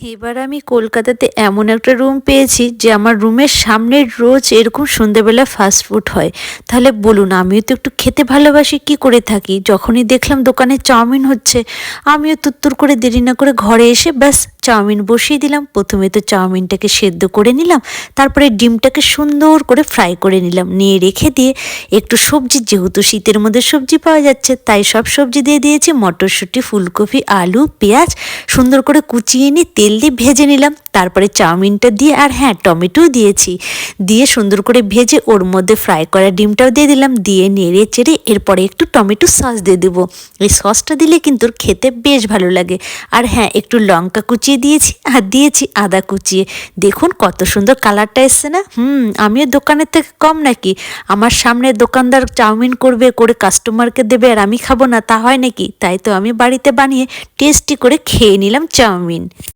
এবার আমি কলকাতাতে এমন একটা রুম পেয়েছি যে আমার রুমের সামনে রোজ এরকম সন্ধ্যেবেলা ফাস্ট ফুড হয়। তাহলে বলুন, আমিও তো একটু খেতে ভালোবাসি, কি করে থাকি? যখনই দেখলাম দোকানে চাউমিন হচ্ছে, আমিও তুত্তুর করে দেরি না করে ঘরে এসে ব্যাস চাউমিন বসিয়ে দিলাম। প্রথমে তো চাউমিনটাকে সেদ্ধ করে নিলাম, তারপরে ডিমটাকে সুন্দর করে ফ্রাই করে নিলাম, নিয়ে রেখে দিয়ে একটু সবজি, যেহেতু শীতের মধ্যে সবজি পাওয়া যাচ্ছে তাই সব সবজি দিয়ে দিয়েছি, মটরশুঁটি, ফুলকপি, আলু, পেঁয়াজ সুন্দর করে কুচিয়ে নিয়ে তেল দিয়ে ভেজে নিলাম। তারপরে চাউমিনটা দিয়ে, আর হ্যাঁ, টমেটোও দিয়েছি, দিয়ে সুন্দর করে ভেজে ওর মধ্যে ফ্রাই করা ডিমটাও দিয়ে দিলাম, দিয়ে নেড়ে চেড়ে এরপরে একটু টমেটো সস দিয়ে দেবো। এই সসটা দিলে কিন্তু খেতে বেশ ভালো লাগে। আর হ্যাঁ, একটু লঙ্কা কুচিয়ে দিয়েছি আর দিয়েছি আদা কুচিয়ে। দেখুন কত সুন্দর কালারটা এসছে না? আমিও দোকানের থেকে কম নাকি? আমার সামনে দোকানদার চাউমিন করবে, করে কাস্টমারকে দেবে, আর আমি খাবো না, তা হয় নাকি? তাই তো আমি বাড়িতে বানিয়ে টেস্টি করে খেয়ে নিলাম চাউমিন।